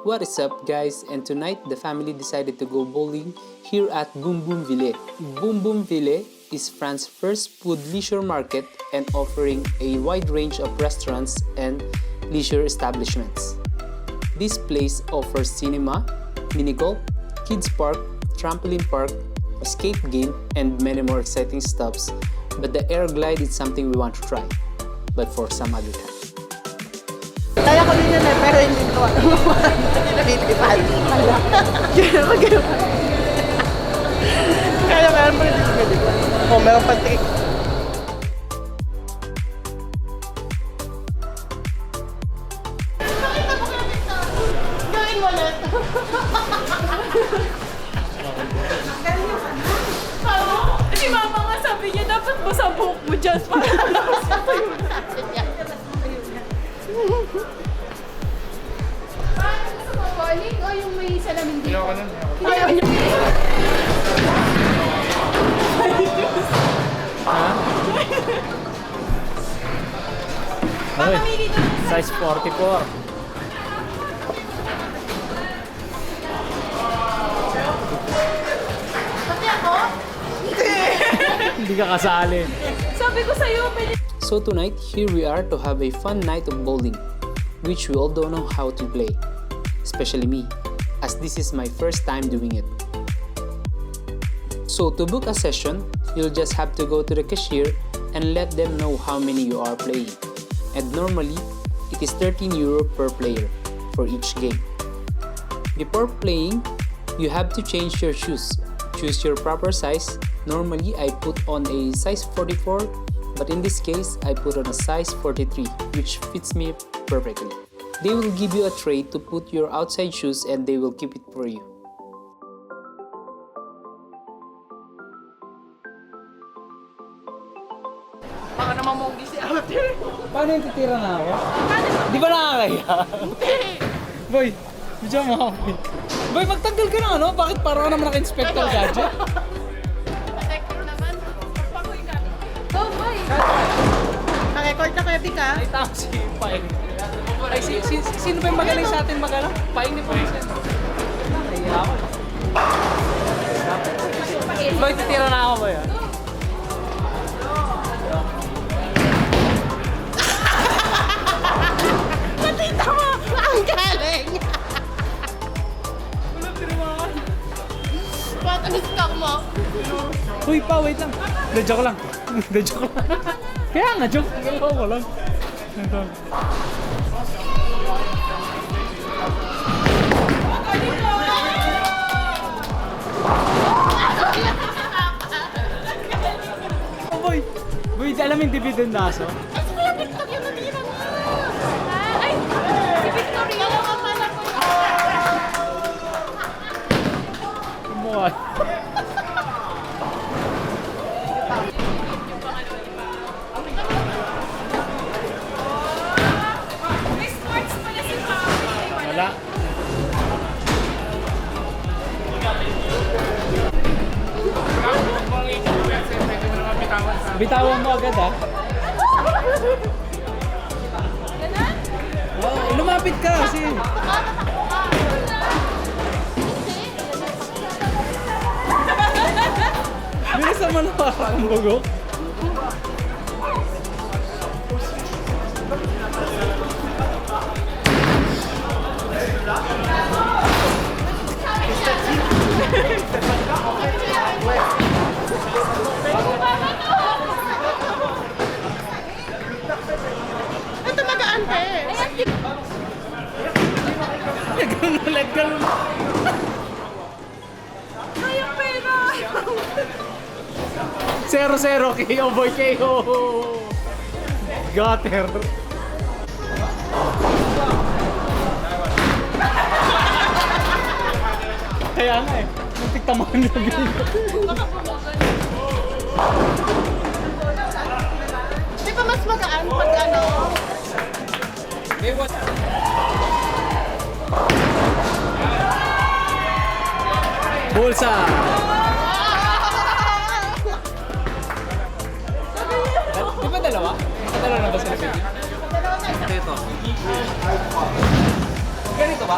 What is up guys, and tonight the family decided to go bowling here at Boom Boom Ville. Boom Boom Ville is France's first food leisure market and offering a wide range of restaurants and leisure establishments. This place offers cinema, mini golf, kids park, trampoline park, escape game, and many more exciting stuffs. But the air glide is something we want to try, but for some other time. Kaya ko din yun eh, pero hindi ko hindi nalilipad. Kaya meron pa rin nalilipad. O, meron pa trick. Pakita mo kaya dito. Gawin mo ulit. Si mama nga sabi niya, dapat basa buhok mo dyan para tapos ito yun. Gusto mo bowling o yung may salamin dito? Ayaw niya. Oy, size 44. Pati ako? Hindi ka kasali. Sabi ko sa'yo, pwede. So tonight, here we are to have a fun night of bowling, which we all don't know how to play, especially me, as this is my first time doing it. So to book a session, you'll just have to go to the cashier and let them know how many you are playing. And normally, it is 13 euro per player for each game. Before playing, you have to change your shoes. Choose your proper size. Normally, I put on a size 44, but in this case, I put on a size 43, which fits me perfectly. They will give you a tray to put your outside shoes and they will keep it for you. Baka naman monggi si Ate. Paano yung titira na ako? Di ba nakakaya? Boy, medyo mo ako. Boy, magtanggal ka na ano? Bakit parang naman naka-inspector gadget? Protector naman. Papakoy ka. Go, boy! Naka-record na kaya Bika? Ay, tama si Paing. Ay, sino ba yung magaling sa atin magalang? Paing ni Paing. Nahiya ako. Boy, titira na ako ba yan? Nakita mo! Ang galing! Wala tinamaan. Ba't ang stock mo? Uy, pa, wait lang. De, joke lang. De, joke lang. Kaya nga, joke. Galaw ko lang. Ito. Oh, boy. Boy, alam yung dividend aso? Ay, si Kuya Victor yung natira mo! Ay, si Victoria yung akala ko yun. Kumuha. May sports pala si Papi. Wala. Bitawan mo agad ha. Oh, lumapit ka kasi. Bilis naman ang parang logo. Ito mag-aante. Ganun ulit, ganun. Kaya pera. 0-0 KO boy, KO. Gutter. Kaya nga eh. Muntik tamahan na bino. Di ba mas magaan pag ano? Bulsa. Di ba dalawa? Dalawa na ba sila? Dito. Ganito ba?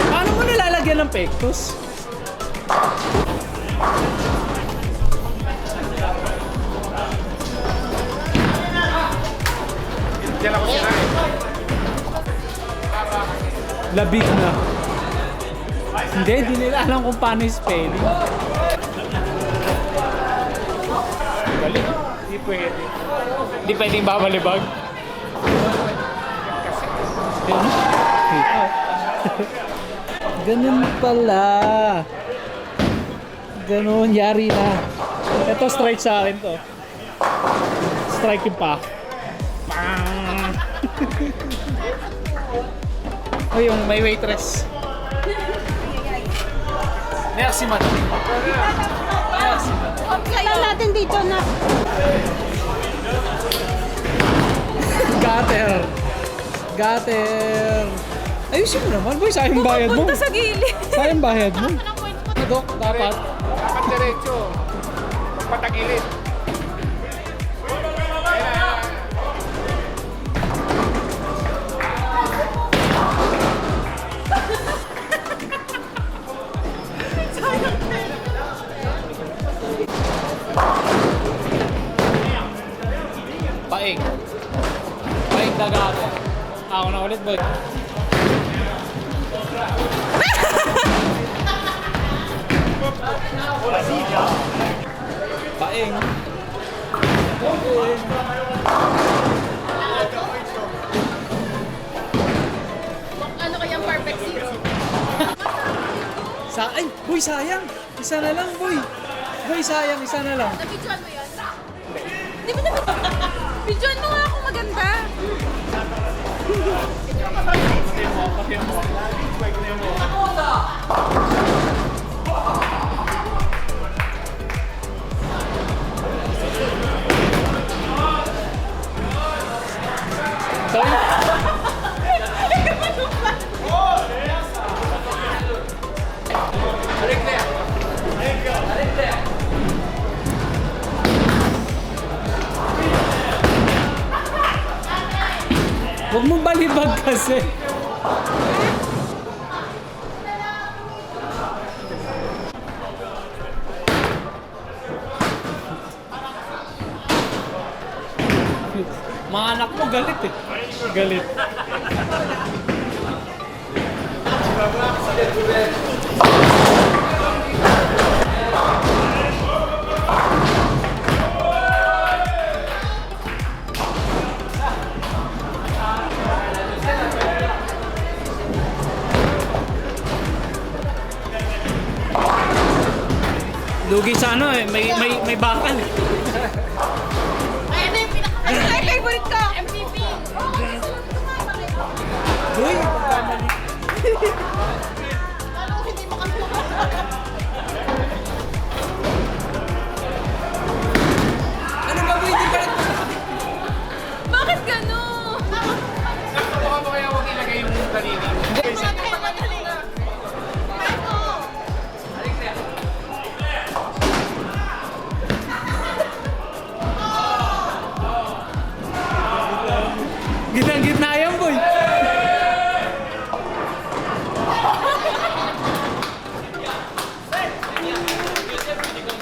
Paano mo nilalagyan ng pectus? Labig na. Hindi nila alam kung paano yung spelling. Galing. Hindi pwede. Hindi pwedeng babalibag. Ganun pala. Ganun, yari na. Ito strike sa akin to. Strike yung pa. Pang! O yung may waitress. Merci madam. Merci madam. Kaya natin dito na. Gutter. Gutter. Ayusin mo naman, boy. Sayang bayad mo. Punta sa gilid. Sayang bayad mo. Dok, dapat. Dapat diretso. Patagilid. Paing. Paing dagate. Ako na ulit, boy. Paing. Ano kayang perfect zero? Ay, boy, sayang. Isa na lang, boy. Boy, sayang. Isa na lang. Nabidyoan mo yan? Di ba Bidyoan mo nga ako maganda. Sorry. Huwag mong balibag kasi. Mga anak mo galit eh. Galit. Lugi sa ano eh, may bakal eh. Ay, ano yung pinaka... Ay, favorite ko! MVP! Uy, pagkamali. Ano hindi makakuha? Ano ba boy, di ba? Bakit gano'n? Baka mo kaya huwag ilagay yung kanina. Gitna yan boy.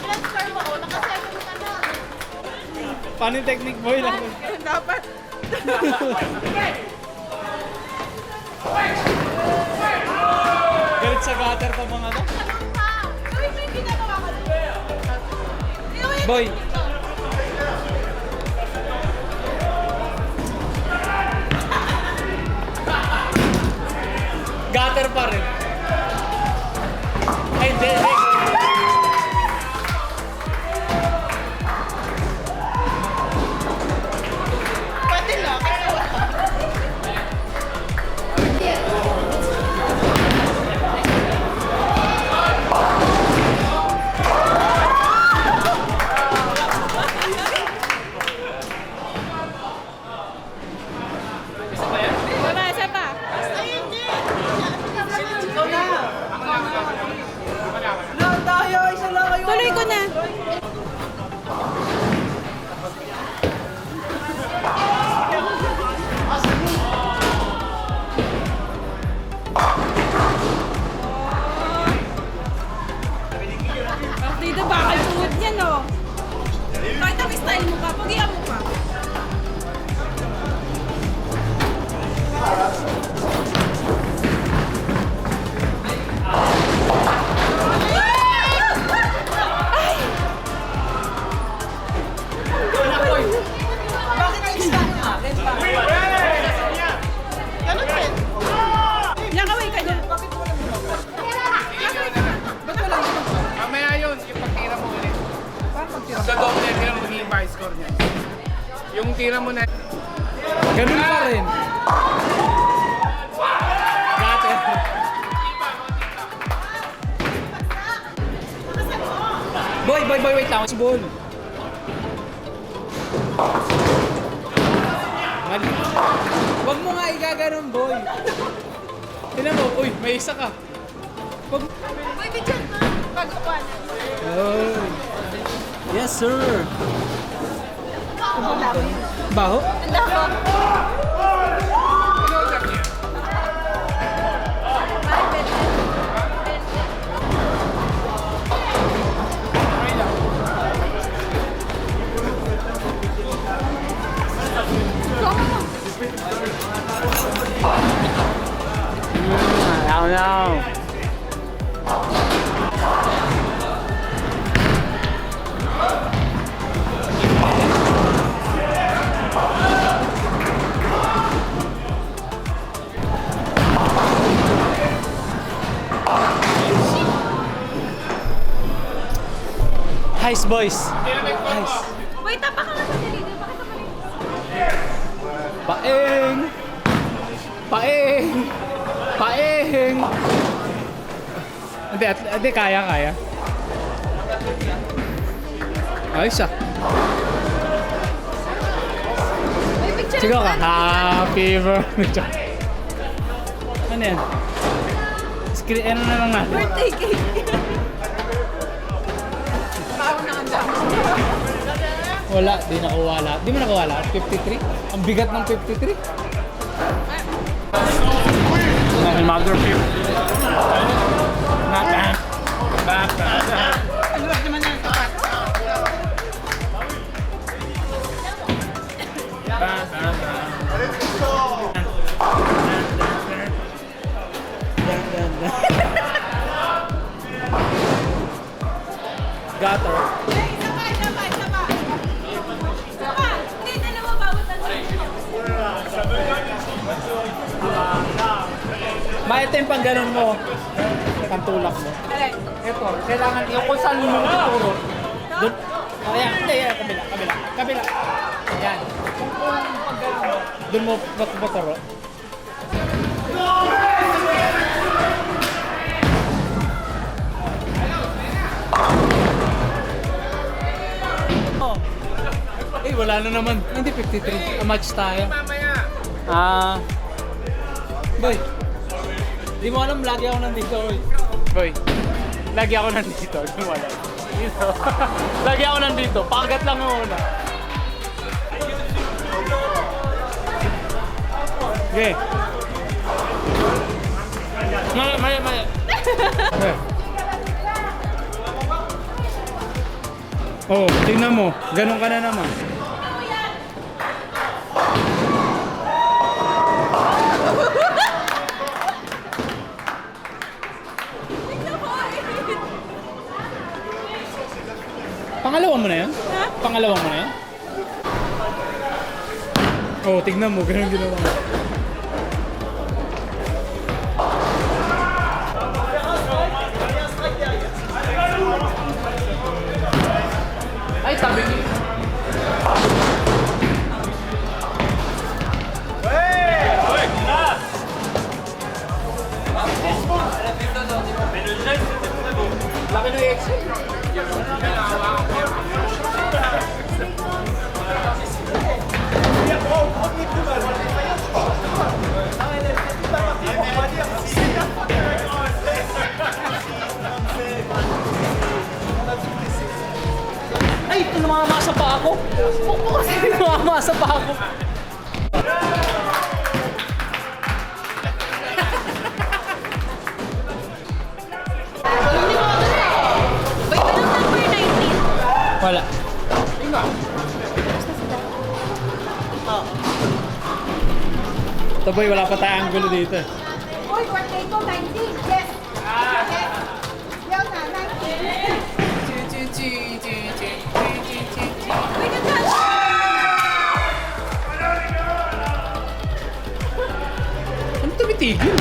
Transfer mo ako, naka-7 ka na. Paano yung technique boy lang? Dapat. Galit sa gutter pa mga to. Ano pa? Gawin mo yung ginagawa ko. Boy, gutter pa rin. Ay, hindi. Pwede lang. high score niya. Yung tira mo na... Ganun pa rin. Dati. Boy, wait lang. Ball. Mali. Wag mo nga igaganon, boy. Tingnan mo, uy, may isa ka. Wag. Uy, bigyan mo. Pag-upuan. Oh. Yes, sir. Baho? No. Heist, boys. Heist. Wait, tapa ka nga sa leader. Bakit ka Paeng! Paeng! Paeng! Hindi, kaya. Ayos ah. May picture Sige ka. naman. Happy birthday. Ano yan? Ano na lang natin? Birthday cake. Wala, di nakuha lahat. Di mo nakuha lahat? 53? Ang bigat ng 53? Mother fifth. Gutter. Hindi, dalawa bawat ano. Ito yung pang ganun mo. Pantulak mo. Ito, kailangan yung kung saan mo tuturo. Doon. Ayan, hindi, kabila. Ayan. Kung pang ganun mo, doon mo tuturo. Oh. Wala na naman. Hindi 53. Match tayo. Mamaya. Boy. Di mo alam, lagi ako nandito. Boy, lagi ako nandito. Di mo alam. Dito. Lagi ako nandito. Pakagat lang yung una. Okay. Maya. Oh, tingnan mo. Ganun ka na naman. Pangalawa mo na yan? Ha? Pangalawa mo na yan? Oh, tignan mo. Ganun ginawa mo. Ay, sabi niyo. Laki ng exit. Ay, namamasa pa ako. Pukpo kasi namamasa pa ako. Wait, anong number 19? Wala. Ito boy, wala pa tayong angulo dito. Uy, birthday ko, 19. Yes. Yes. Yan na, 19. Wait, nagkano? Ano tumitigil?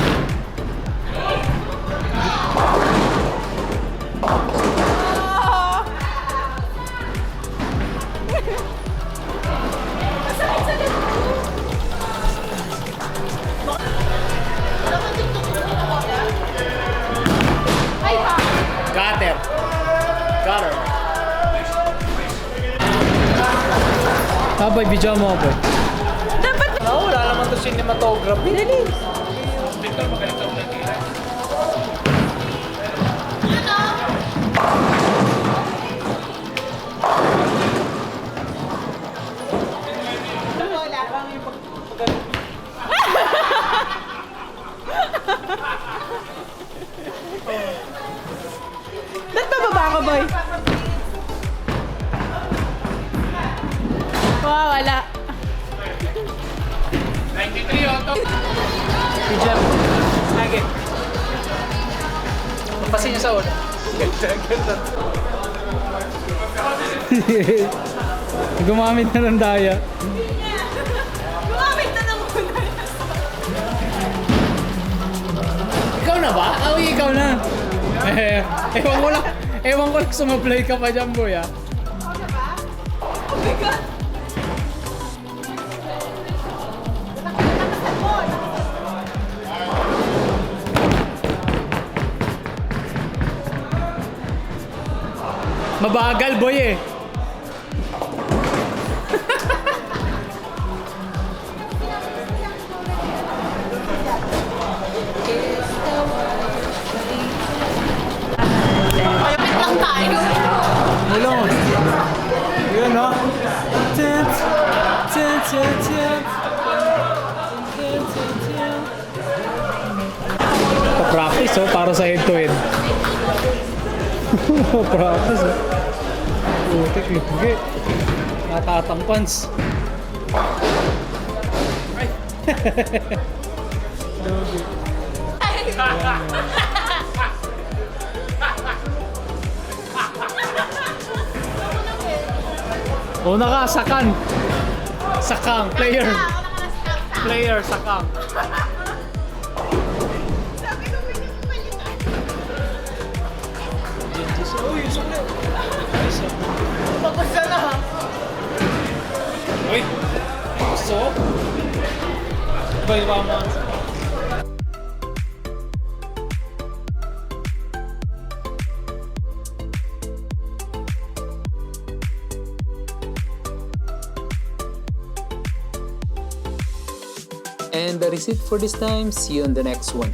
Ah! Boy, video mo, boy. Dapat Wala naman to cinematography. Dali. Victor, magaling ka ulit. ba't bababa ka, boy? Wow, wala. 93 auto. Si Jeff. Again. Pasin niya sa ulo. Gumamit na ng daya. Gumamit na ng muna. Ikaw na ba? Ikaw na. Ewan ko lang sumablay ka pa dyan, boy, ah. Oh my God. Mabagal, boy, eh. Malapit lang tayo. Mulong. Yun, no? Pa-practice, oh, para sa head-to-head. Practice, oh. Putik, lupgi. Natatampans. Una ka, sakang. Sakang, player. Player, sakang. Uy! So? Bay, mama. And that is it for this time. See you on the next one.